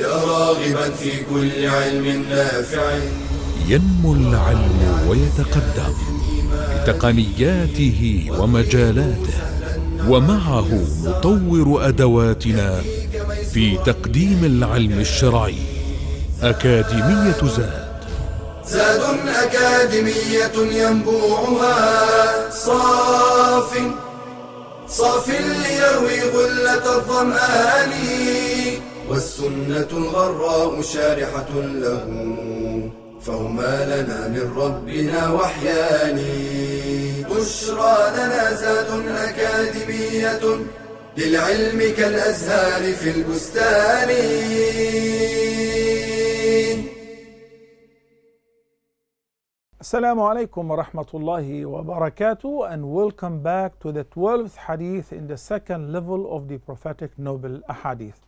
يا راغبا في كل علم نافع. ينمو العلم ويتقدم بتقنياته ومجالاته، ومعه نطور أدواتنا في تقديم العلم الشرعي. أكاديمية زاد أكاديمية ينبوعها صاف ليروي غلة الظمآن، والسنة الغراء شارحة له، فهما لنا من ربنا وحيان. بشرى لنا زاد أكاديمية للعلم كالأزهار في البستان. Assalamu alaikum wa rahmatullahi wa barakatuh, and welcome back to the 12th hadith in the second level of the prophetic noble hadith.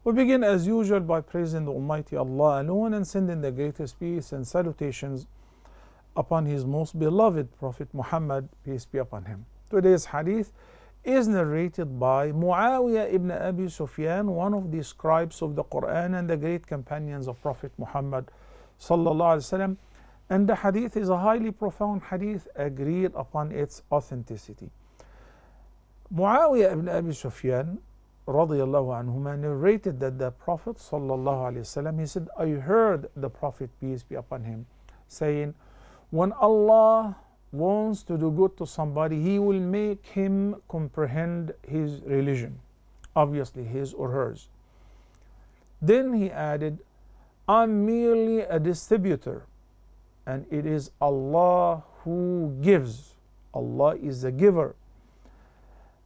We begin as usual by praising the Almighty Allah alone and sending the greatest peace and salutations upon His most beloved Prophet Muhammad, peace be upon him. Today's hadith is narrated by Muawiyah ibn Abi Sufyan, one of the scribes of the Quran and the great companions of Prophet Muhammad sallallahu alaihi wasallam. And the hadith is a highly profound hadith, agreed upon its authenticity. Muawiyah ibn Abi Sufyan radiyallahu anhuma narrated that the Prophet sallallahu alaihi wasallam, he said, I heard the Prophet, peace be upon him, saying, when Allah wants to do good to somebody, He will make him comprehend his religion, obviously his or hers. Then he added, I'm merely a distributor, and it is Allah who gives. Allah is the giver.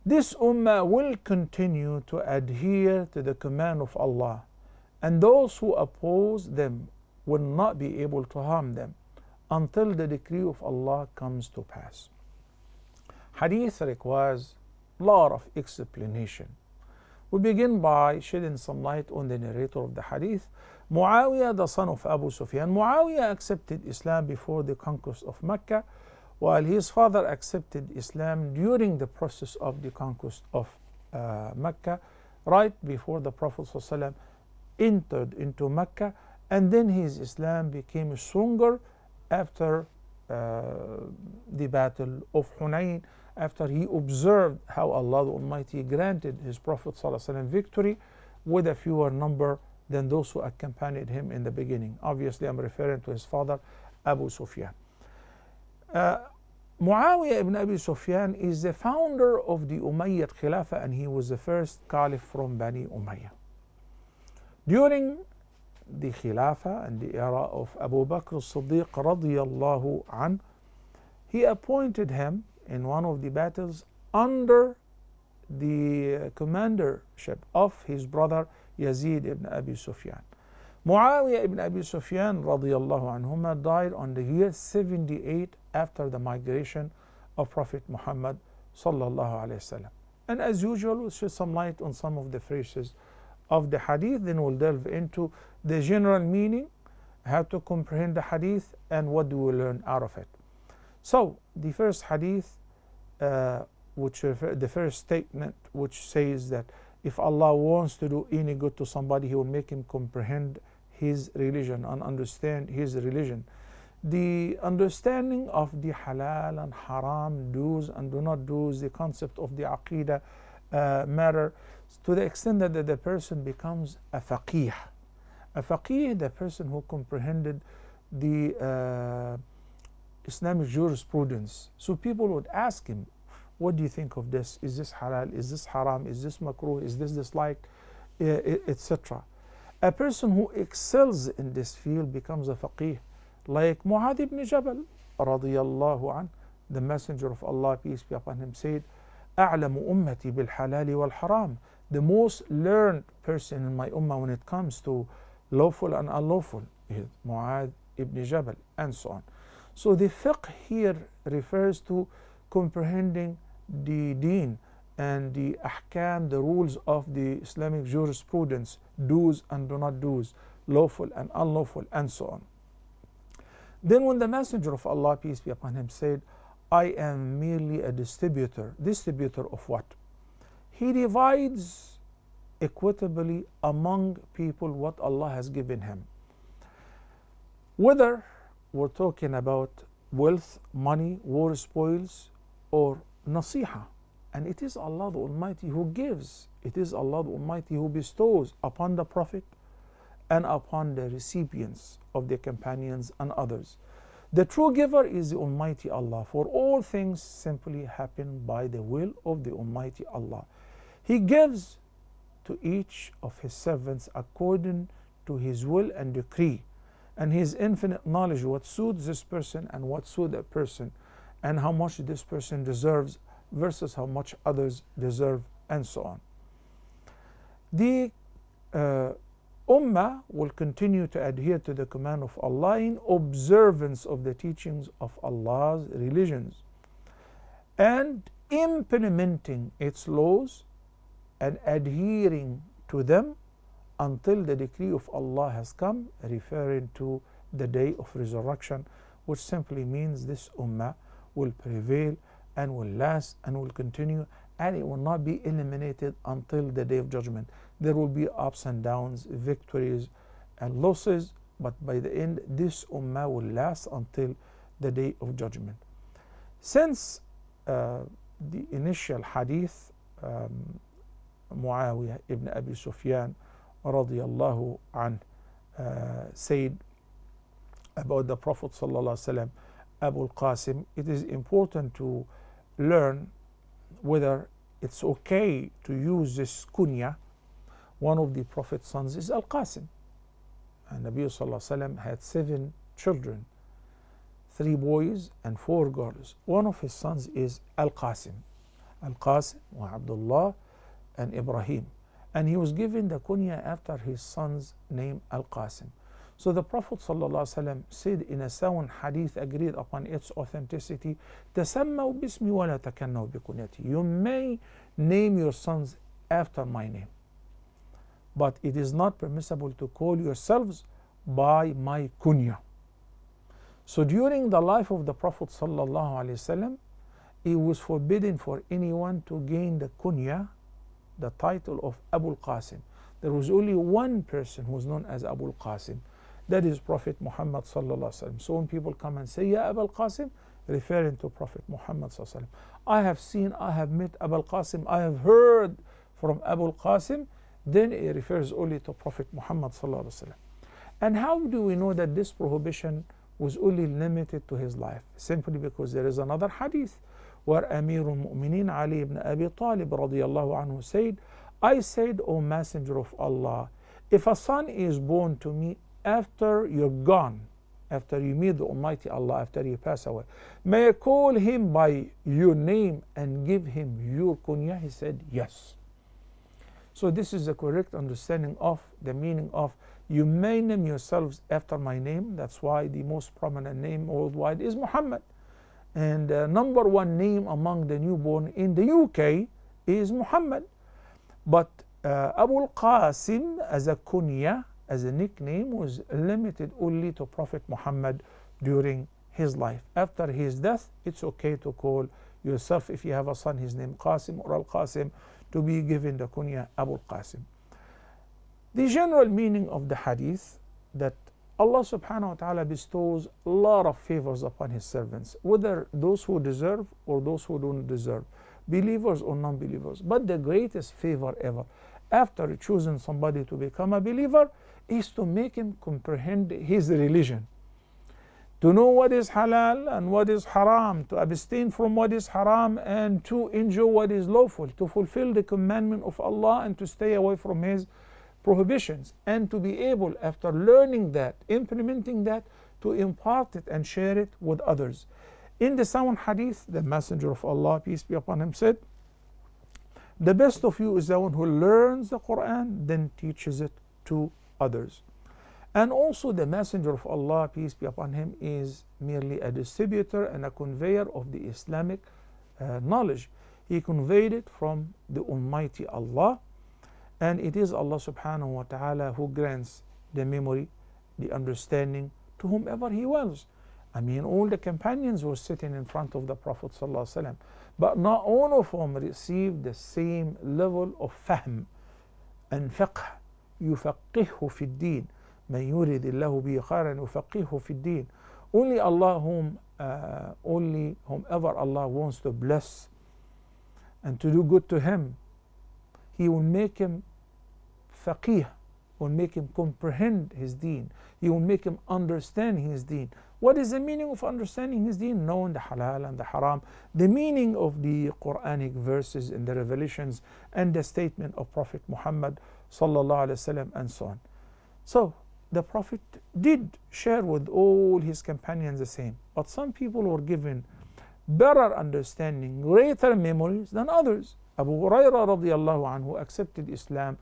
This ummah will continue to adhere to the command of Allah, and those who oppose them will not be able to harm them until the decree of Allah comes to pass. Hadith requires a lot of explanation. We begin by shedding some light on the narrator of the hadith, Muawiyah, the son of Abu Sufyan. Muawiyah accepted Islam before the conquest of Mecca, while his father accepted Islam during the process of the conquest of Mecca, right before the Prophet ﷺ entered into Mecca, and then his Islam became stronger after the battle of Hunayn, after he observed how Allah the Almighty granted his Prophet ﷺ victory with a fewer number than those who accompanied him in the beginning. Obviously, I'm referring to his father, Abu Sufyan. Muawiyah ibn Abi Sufyan is the founder of the Umayyad Khilafah, and he was the first caliph from Bani Umayyah. During the Khilafah and the era of Abu Bakr as-Siddiq radiyallahu an, he appointed him in one of the battles under the commandership of his brother Yazid ibn Abi Sufyan. Muawiyah ibn Abi Sufyan radiyallahu anhuma died on the year 78 after the migration of Prophet Muhammad sallallahu alayhi wasallam. And as usual, we'll shed some light on some of the phrases of the hadith, then we'll delve into the general meaning, how to comprehend the hadith, and what do we learn out of it. So the first hadith, the first statement which says that if Allah wants to do any good to somebody, He will make him comprehend his religion and understand his religion. The understanding of the halal and haram, do's and do not do's, the concept of the aqidah matter, to the extent that the person becomes a faqih. A faqih, the person who comprehended the Islamic jurisprudence. So people would ask him, what do you think of this? Is this halal? Is this haram? Is this makruh? Is this disliked? Etc. A person who excels in this field becomes a faqih, like Mu'adh ibn Jabal radiyallahu an, the messenger of Allah, peace be upon him, said, أعلم أمتي بالحلال والحرام. The most learned person in my ummah when it comes to lawful and unlawful is Mu'adh ibn Jabal, and so on. So the fiqh here refers to comprehending the deen and the ahkam, the rules of the Islamic jurisprudence, do's and do not do's, lawful and unlawful, and so on. Then when the messenger of Allah, peace be upon him, said, I am merely a distributor. Distributor of what? He divides equitably among people what Allah has given him. Whether we're talking about wealth, money, war spoils, or nasiha. And it is Allah the Almighty who gives. It is Allah the Almighty who bestows upon the Prophet and upon the recipients of the companions and others. The true giver is the Almighty Allah, for all things simply happen by the will of the Almighty Allah. He gives to each of His servants according to His will and decree, and His infinite knowledge what suits this person and what suits that person, and how much this person deserves versus how much others deserve, and so on. The Ummah will continue to adhere to the command of Allah in observance of the teachings of Allah's religions and implementing its laws and adhering to them until the decree of Allah has come, referring to the day of resurrection, which simply means this Ummah will prevail and will last and will continue, and it will not be eliminated until the day of judgment. There will be ups and downs, victories and losses, but by the end, this Ummah will last until the day of judgment. Since the initial hadith, Muawiyah ibn Abi Sufyan radiyallahu anh said about the Prophet sallallahu alaihi wasallam, Abu al-Qasim, it is important to learn whether it's okay to use this kunya. One of the Prophet's sons is Al-Qasim. And Nabi sallallahu alaihi wasallam had 7 children, 3 boys and 4 girls. One of his sons is Al-Qasim. Al-Qasim wa Abdullah and Ibrahim. And he was given the kunya after his son's name Al-Qasim. So the Prophet ﷺ said in a sound hadith agreed upon its authenticity, تَسَمَّوْا بِاسْمِ وَلَا تَكَنَّوْا بِكُنْيَتِي. You may name your sons after my name, but it is not permissible to call yourselves by my kunya. So during the life of the Prophet ﷺ, it was forbidden for anyone to gain the kunya, the title of Abu al-Qasim. There was only one person who was known as Abu al-Qasim. That is Prophet Muhammad sallallahu alaihi wasallam. So when people come and say, Ya Abu al-Qasim, referring to Prophet Muhammad sallallahu alaihi wasallam, I have seen, I have met Abu al-Qasim, I have heard from Abu al-Qasim, then it refers only to Prophet Muhammad sallallahu alaihi wasallam. And how do we know that this prohibition was only limited to his life? Simply because there is another hadith where Amirul Mu'mineen Ali ibn Abi Talib radiyallahu anhu said, I said, O Messenger of Allah, if a son is born to me after you're gone, after you meet the Almighty Allah, after you pass away, may I call him by your name and give him your kunya? He said, yes. So this is the correct understanding of the meaning of you may name yourselves after my name. That's why the most prominent name worldwide is Muhammad. And number one name among the newborn in the UK is Muhammad. But Abu al-Qasim as a kunya, as a nickname, was limited only to Prophet Muhammad during his life. After his death, it's okay to call yourself, if you have a son, his name Qasim or Al-Qasim, to be given the kunya Abu al-Qasim. The general meaning of the hadith, that Allah subhanahu wa ta'ala bestows a lot of favors upon his servants, whether those who deserve or those who don't deserve, believers or non-believers. But the greatest favor ever, after choosing somebody to become a believer, is to make him comprehend his religion, to know what is halal and what is haram, to abstain from what is haram and to enjoy what is lawful, to fulfill the commandment of Allah and to stay away from his prohibitions, and to be able, after learning that, implementing that, to impart it and share it with others. In the sound hadith, the Messenger of Allah, peace be upon him, said, the best of you is the one who learns the Quran, then teaches it to others. And also the Messenger of Allah, peace be upon him, is merely a distributor and a conveyor of the Islamic knowledge. He conveyed it from the Almighty Allah, and it is Allah subhanahu wa ta'ala who grants the memory, the understanding to whomever he wills. I mean, all the companions were sitting in front of the Prophet sallallahu alaihi wasallam, but not all of them received the same level of fahm, أنفقه يفقهه في الدين من يريد الله به خيرا يفقهه في الدين. Only Allah whomever Allah wants to bless and to do good to him, He will make him faqih, will make him comprehend his deen. He will make him understand his deen. What is the meaning of understanding his deen? Knowing the halal and the haram, the meaning of the Quranic verses and the revelations and the statement of Prophet Muhammad sallallahu alaihi wasallam and so on. So the Prophet did share with all his companions the same, but some people were given better understanding, greater memories than others. Abu Hurairah radiallahu anhu accepted Islam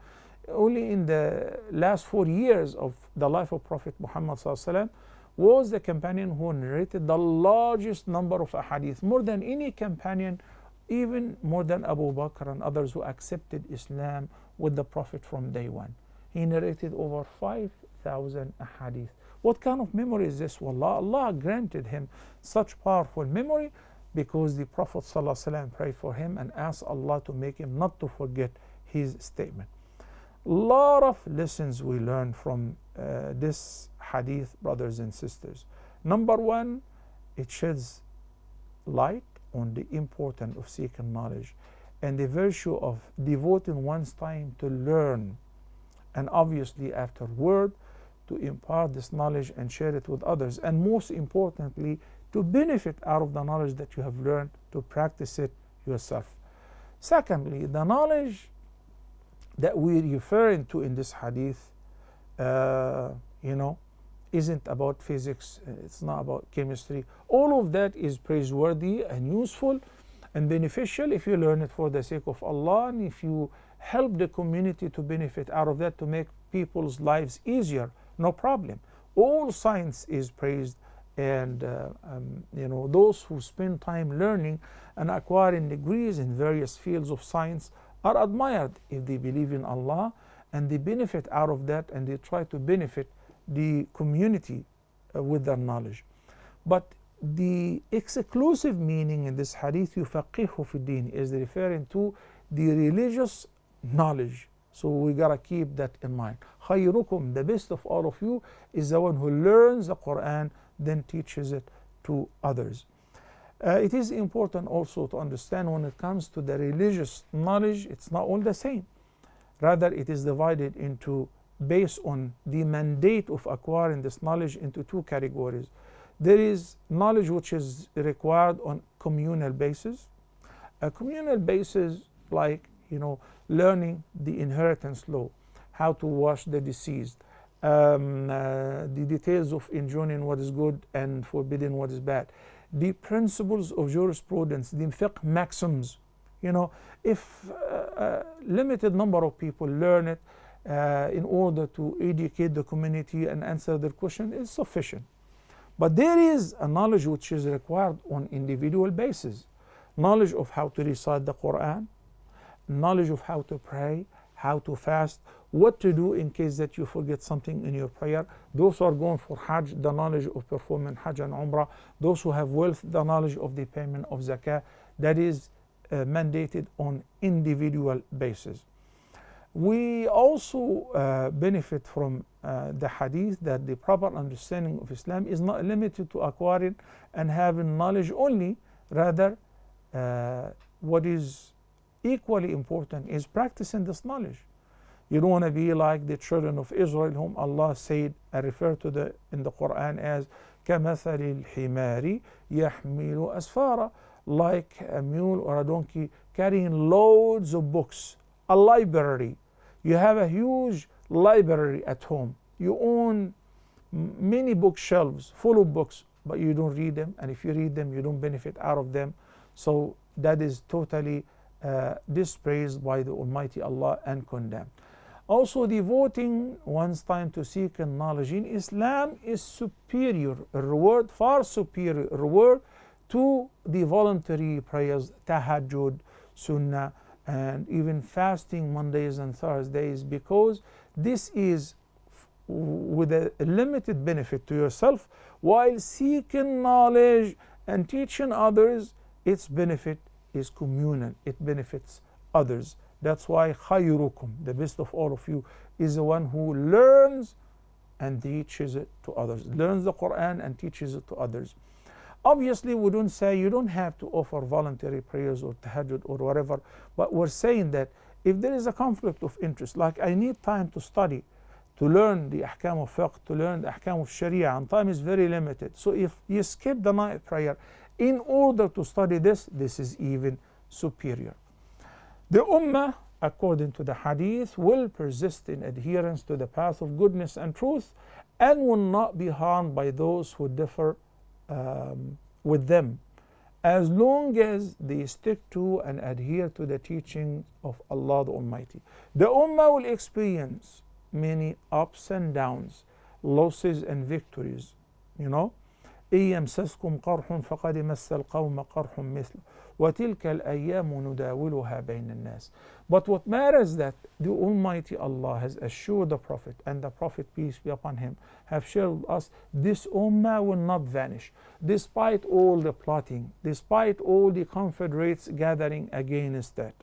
only in the last 4 years of the life of Prophet Muhammad sallallahu alaihi wasallam, was the companion who narrated the largest number of ahadith, more than any companion, even more than Abu Bakr and others who accepted Islam with the Prophet from day one. He narrated over 5,000 ahadith. What kind of memory is this? Wallah, Allah granted him such powerful memory because the Prophet ﷺ prayed for him and asked Allah to make him not to forget his statement. A lot of lessons we learn from this hadith, brothers and sisters. Number one, it sheds light on the importance of seeking knowledge and the virtue of devoting one's time to learn, and obviously afterward to impart this knowledge and share it with others, and most importantly to benefit out of the knowledge that you have learned, to practice it yourself. Secondly, the knowledge that we're referring to in this hadith isn't about physics, it's not about chemistry. All of that is praiseworthy and useful and beneficial if you learn it for the sake of Allah, and if you help the community to benefit out of that, to make people's lives easier, no problem. All science is praised, and those who spend time learning and acquiring degrees in various fields of science are admired if they believe in Allah and they benefit out of that, and they try to benefit the community with their knowledge. But the exclusive meaning in this hadith, yufaqihu fi din, is referring to the religious knowledge. So we gotta keep that in mind. Khayrukum, the best of all of you, is the one who learns the Quran, then teaches it to others. It is important also to understand when it comes to the religious knowledge, it's not all the same. Rather, it is divided into, based on the mandate of acquiring this knowledge, into two categories. There is knowledge which is required on communal basis. A communal basis, like learning the inheritance law, how to wash the deceased, the details of enjoining what is good and forbidding what is bad, the principles of jurisprudence, the fiqh maxims. If a limited number of people learn it in order to educate the community and answer their question, is sufficient. But there is a knowledge which is required on individual basis. Knowledge of how to recite the Quran, knowledge of how to pray, how to fast, what to do in case that you forget something in your prayer. Those who are going for Hajj, the knowledge of performing Hajj and Umrah. Those who have wealth, the knowledge of the payment of Zakah. That is mandated on individual basis. We also benefit from the hadith that the proper understanding of Islam is not limited to acquiring and having knowledge only. Rather, what is equally important is practicing this knowledge. You don't want to be like the children of Israel, whom Allah said and referred to in the Quran as كَمَثَلِ الْحِمَارِ يَحْمِلُ أَسْفَارًا, like a mule or a donkey carrying loads of books, a library. You have a huge library at home. You own many bookshelves full of books, but you don't read them, and if you read them, you don't benefit out of them. So that is totally dispraised by the Almighty Allah and condemned. Also, devoting one's time to seeking knowledge in Islam is superior reward, far superior reward to the voluntary prayers, tahajjud, sunnah, and even fasting Mondays and Thursdays, because this is with a limited benefit to yourself, while seeking knowledge and teaching others, its benefit is communal. It benefits others That's why خيركم, the best of all of you, is the one who learns and teaches it to others. Learns the Quran and teaches it to others. Obviously, we don't say you don't have to offer voluntary prayers or tahajjud or whatever, but we're saying that if there is a conflict of interest, like I need time to study, to learn the ahkam of fiqh, to learn the ahkam of sharia, and time is very limited. So if you skip the night prayer in order to study this is even superior. The Ummah, according to the Hadith, will persist in adherence to the path of goodness and truth and will not be harmed by those who differ with them, as long as they stick to and adhere to the teaching of Allah the Almighty. The Ummah will experience many ups and downs, losses and victories. You know, إن يمسسكم قرح فقد مس القوم قرح مثله وتلك الأيام نداولها بين الناس. But what matters is that the Almighty Allah has assured the Prophet, and the Prophet, peace be upon him, have shared with us, this Ummah will not vanish. Despite all the plotting, despite all the confederates gathering against that.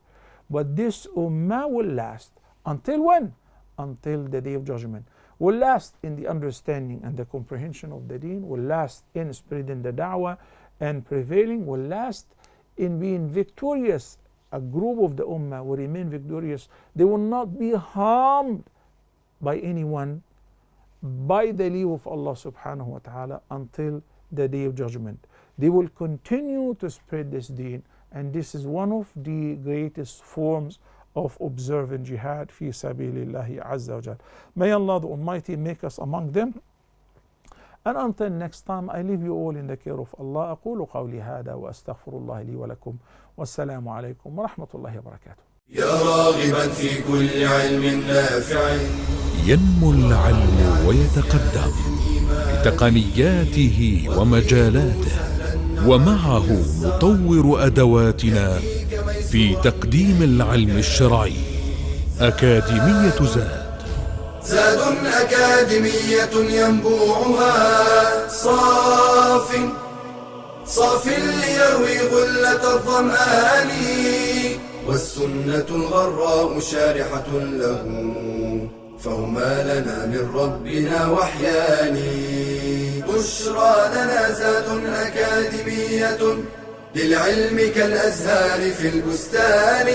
But this Ummah will last. Until when? Until the Day of Judgment. Will last in the understanding and the comprehension of the deen, will last in spreading the da'wah and prevailing, will last in being victorious. A group of the Ummah will remain victorious. They will not be harmed by anyone by the leave of Allah subhanahu wa ta'ala until the Day of Judgment. They will continue to spread this deen, and this is one of the greatest forms of observing jihad fi sabilillahi azza wa jal. May Allah the Almighty make us among them. And until next time, I leave you all in the care of Allah. أقول قولي هذا وأستغفر الله لي ولكم والسلام عليكم ورحمة الله وبركاته. يا راغبا في كل علم نافع ينمو العلم ويتقدم بتقنياته ومجالاته، ومعه نطور أدواتنا في تقديم العلم الشرعي. أكاديمية زاد أكاديمية ينبوعها صاف ليروي غلة الظمآن، والسنة الغراء شارحة له، فهما لنا من ربنا وحيان. بشرى لنا زاد أكاديمية للعلم كالأزهار في البستان.